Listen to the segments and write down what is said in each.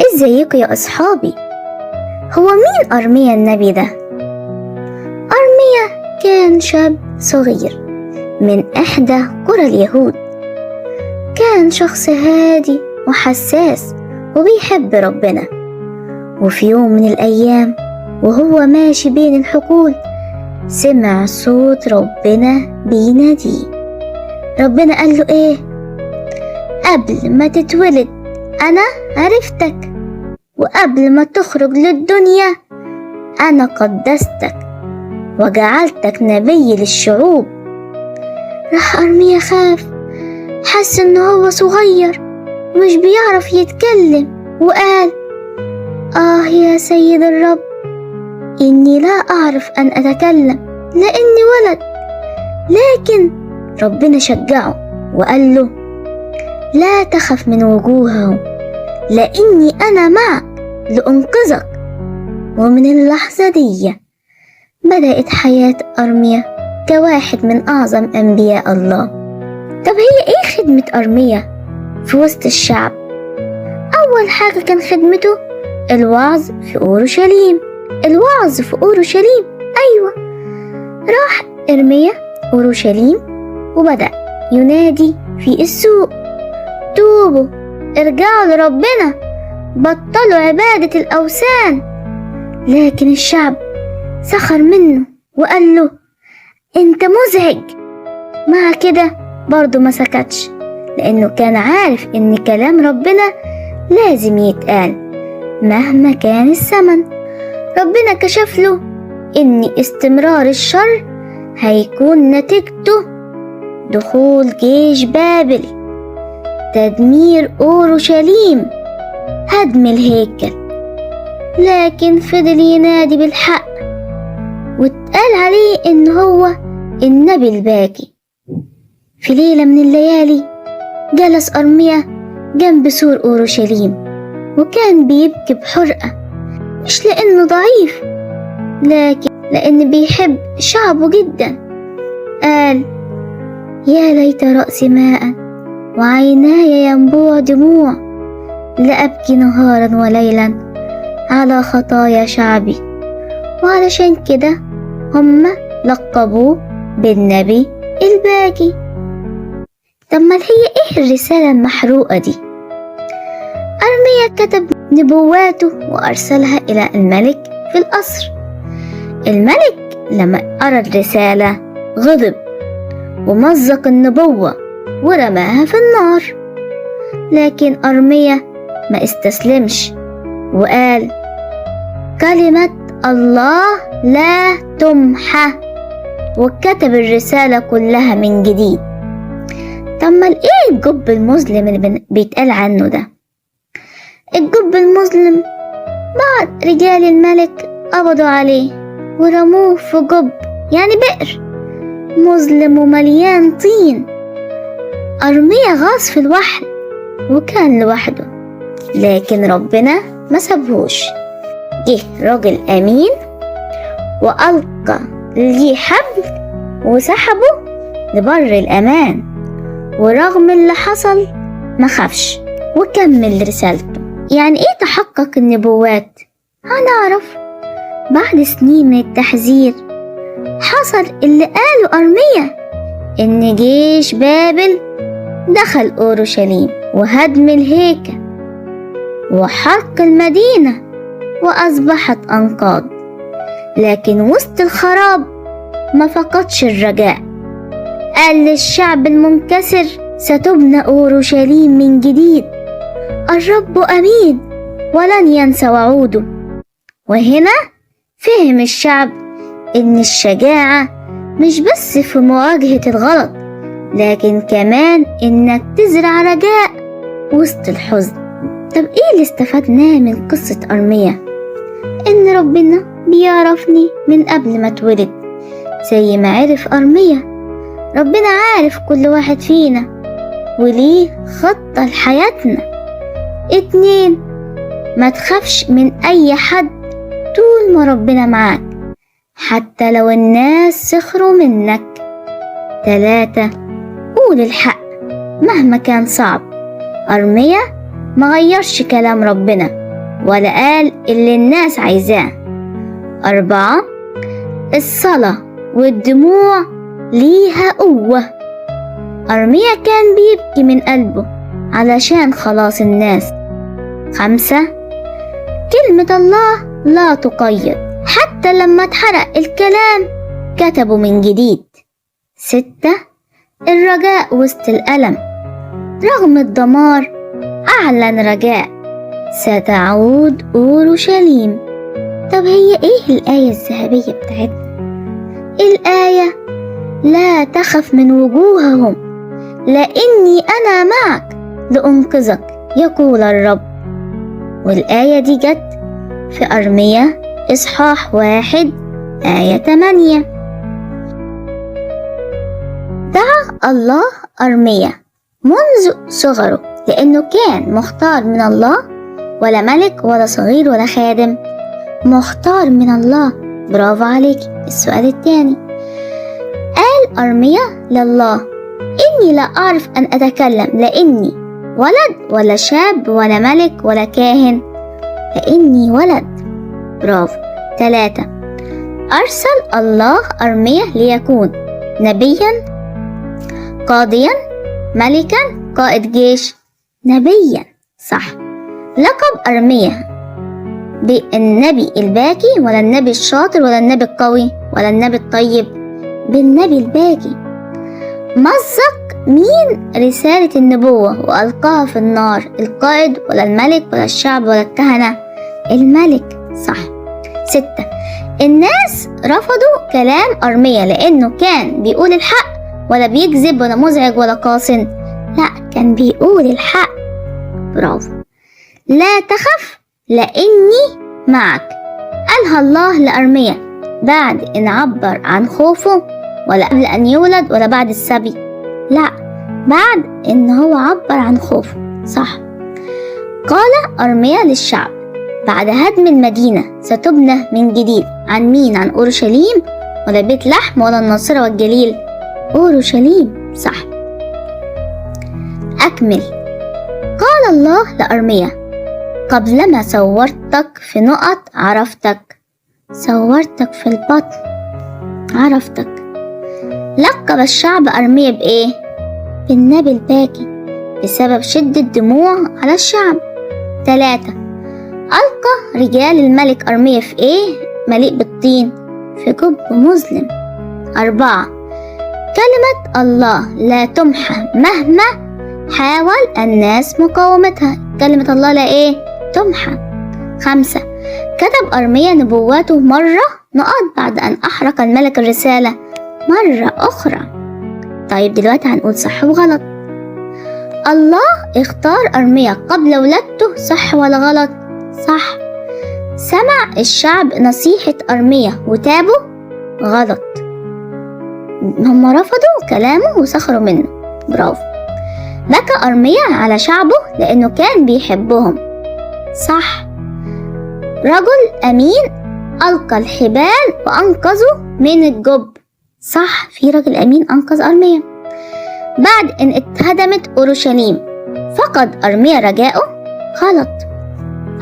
ازيكم يا أصحابي؟ هو مين أرميا النبي ده؟ أرميا كان شاب صغير من إحدى قرى اليهود. كان شخص هادي وحساس وبيحب ربنا. وفي يوم من الأيام وهو ماشي بين الحقول سمع صوت ربنا بيناديه. ربنا قال له إيه؟ قبل ما تتولد أنا عرفتك، وقبل ما تخرج للدنيا أنا قدستك وجعلتك نبي للشعوب. راح أرميا خاف، حس إن هو صغير ومش بيعرف يتكلم، وقال: يا سيد الرب، إني لا أعرف أن أتكلم لأني ولد. لكن ربنا شجعه وقال له: لا تخف من وجوههم، لأني أنا معك لأنقذك. ومن اللحظة دي بدأت حياة أرميا كواحد من أعظم أنبياء الله. طب هي إيه خدمة أرميا في وسط الشعب؟ أول حاجة كان خدمته الوعظ في أورشليم. الوعظ في أورشليم، أيوة. راح أرميا أورشليم وبدأ ينادي في السوق: توبوا، ارجعوا لربنا، بطلوا عبادة الأوثان. لكن الشعب سخر منه وقال له: انت مزعج. مع كده برضه ما سكتش، لأنه كان عارف إن كلام ربنا لازم يتقال مهما كان الثمن. ربنا كشف له إن استمرار الشر هيكون نتيجته دخول جيش بابل، تدمير أورشليم، هدم الهيكل. لكن فضل ينادي بالحق، واتقال عليه إن هو النبي الباكي. في ليلة من الليالي جلس أرميا جنب سور أورشليم، وكان بيبكي بحرقة، مش لأنه ضعيف، لكن لأنه بيحب شعبه جدا. قال: يا ليت رأسي ماء وعيناي ينبوع دموع، لأبكي نهارا وليلا على خطايا شعبي. وعلشان كده هم لقبوه بالنبي الباكي. طب ما هي ايه الرسالة المحروقة دي؟ أرميا كتب نبواته وأرسلها إلى الملك في القصر. الملك لما قرأ الرسالة غضب ومزق النبوة ورماها في النار. لكن أرميا ما استسلمش وقال: كلمة الله لا تمحى، وكتب الرسالة كلها من جديد. طب ما ايه الجب المظلم اللي بيتقال عنه ده؟ الجب المظلم بعض رجال الملك قبضوا عليه ورموه في جب، يعني بئر مظلم ومليان طين. أرميا غاص في الوحل وكان لوحده، لكن ربنا ما سابهوش. جه راجل أمين وألقى ليه حبل وسحبه لبر الأمان، ورغم اللي حصل ما خافش وكمل رسالته. يعني ايه تحقق النبوات؟ هنعرف بعد سنين من التحذير. حصل اللي قاله أرميا، إن جيش بابل دخل أورشليم وهدم الهيكل وحرق المدينة وأصبحت أنقاض. لكن وسط الخراب ما فقدش الرجاء. قال للشعب المنكسر: ستبنى أورشليم من جديد، الرب أمين ولن ينسى وعوده. وهنا فهم الشعب إن الشجاعة مش بس في مواجهة الغلط، لكن كمان إنك تزرع رجاء وسط الحزن. طب إيه اللي استفدناه من قصة أرميا؟ إن ربنا بيعرفني من قبل ما اتولد زي ما عرف أرميا. ربنا عارف كل واحد فينا وليه خطة لحياتنا. 2، ما تخافش من أي حد طول ما ربنا معاك، حتى لو الناس سخروا منك. 3، قول الحق مهما كان صعب. أرميا ما غيرش كلام ربنا، ولا قال اللي الناس عايزاه. 4. الصلاة والدموع ليها قوة. أرميا كان بيبكي من قلبه علشان خلاص الناس. 5. كلمة الله لا تقيد، حتى لما اتحرق الكلام كتبه من جديد. 6. الرجاء وسط الألم، رغم الدمار أعلن رجاء، ستعود أورشليم. طب هي إيه الآية الذهبية بتاعتنا؟ الآية لا تخف من وجوههم لأني أنا معك لأنقذك يقول الرب. والآية دي جت في أرميا إصحاح 1 آية 8. دعا الله أرميا منذ صغره لأنه كان مختار من الله، ولا ملك ولا صغير ولا خادم، مختار من الله. برافو عليك. السؤال الثاني، قال أرميا لله: إني لا أعرف أن أتكلم لأني ولد ولا شاب ولا ملك ولا كاهن، لأني ولد. برافو. 3. أرسل الله أرميا ليكون نبيا، قاضيا، ملكا، قائد جيش. نبيا، صح. لقب أرميا بالنبي الباكي ولا النبي الشاطر ولا النبي القوي ولا النبي الطيب؟ بالنبي الباكي. مزق مين رسالة النبوة وألقاها في النار؟ القائد ولا الملك ولا الشعب ولا الكهنة؟ الملك، صح. 6. الناس رفضوا كلام أرميا لأنه كان بيقول الحق ولا بيكذب ولا مزعج ولا قاصن؟ لا، كان بيقول الحق. برافو. لا تخف لأني معك، قالها الله لأرميا بعد إن عبر عن خوفه، ولا قبل أن يولد ولا بعد السبي؟ لا، بعد إن هو عبر عن خوفه، صح. قال أرميا للشعب بعد هدم المدينة ستبنى من جديد. عن مين؟ عن أورشليم ولا بيت لحم ولا الناصرة والجليل؟ أورشليم، صح. أكمل. قال الله لأرميا: قبلما صورتك في نقط عرفتك، صورتك في البطن عرفتك. لقب الشعب أرميا بإيه؟ بالنبي الباكي بسبب شدة دموع على الشعب. 3. ألقى رجال الملك أرميا في إيه مليء بالطين؟ في جب مظلم. 4. كلمة الله لا تمحى مهما حاول الناس مقاومتها. كلمة الله لا إيه؟ تمحى. 5. كتب أرميا نبواته مرة نقط بعد أن أحرق الملك الرسالة مرة أخرى. طيب دلوقتي هنقول صح وغلط. الله اختار أرميا قبل ولادته، صح ولا غلط؟ صح. سمع الشعب نصيحة أرميا وتابوا؟ غلط، هم رفضوا كلامه وسخروا منه. برافو. بكى أرميا على شعبه لأنه كان بيحبهم، صح. رجل أمين ألقى الحبال وأنقذه من الجب، صح. في رجل أمين أنقذ أرميا. بعد أن اتهدمت أورشليم فقد أرميا رجاءه، غلط.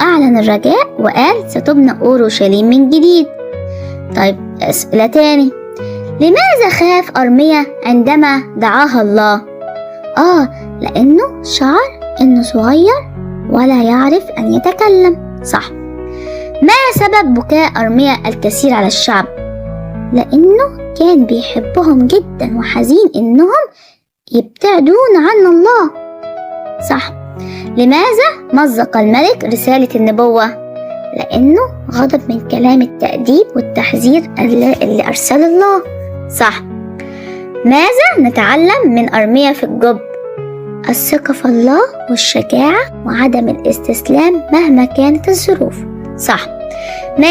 أعلن الرجاء وقال ستبنى أورشليم من جديد. طيب أسئلة تاني. لماذا خاف أرميا عندما دعاها الله؟ لأنه شعر أنه صغير ولا يعرف أن يتكلم، صح. ما سبب بكاء أرميا الكثير على الشعب؟ لأنه كان بيحبهم جدا وحزين إنهم يبتعدون عن الله، صح. لماذا مزق الملك رسالة النبوة؟ لأنه غضب من كلام التأديب والتحذير اللي أرسل الله، صح. ماذا نتعلم من أرميا في الجب؟ الثقة في الله والشجاعة وعدم الاستسلام مهما كانت الظروف، صح. ما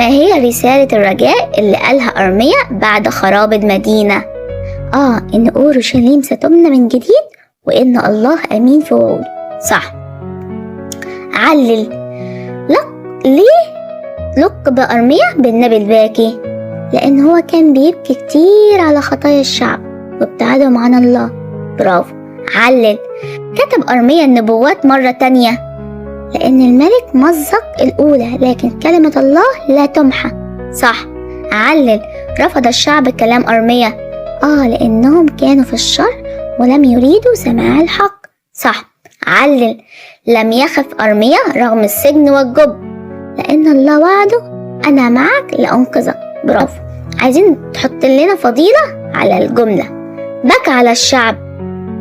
هي رسالة الرجاء اللي قالها أرميا بعد خراب المدينة؟ إن أورشليم ستبنى من جديد وإن الله أمين في وعوده، صح. علل. ليه لقب أرميا بالنبي الباكي؟ لأن هو كان بيبكي كتير على خطايا الشعب وابتعادهم عن الله. برافو. علل. كتب أرميا النبوات مرة تانية لأن الملك مزق الأولى لكن كلمة الله لا تمحى. صح. علل. رفض الشعب كلام أرميا لأنهم كانوا في الشر ولم يريدوا سماع الحق. صح. علل. لم يخف أرميا رغم السجن والجب لأن الله وعده أنا معك لأنقذك. برافو. عايزين تحط لنا فضيلة على الجملة. بكى على الشعب،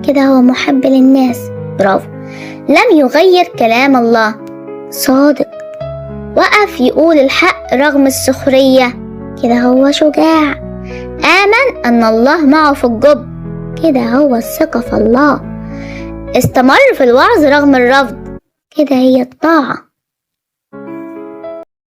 كده هو محب للناس. برافو. لم يغير كلام الله، صادق. وقف يقول الحق رغم السخرية، كده هو شجاع. آمن أن الله معه في الجب، كده هو الثقة في الله. استمر في الوعظ رغم الرفض، كده هي الطاعة.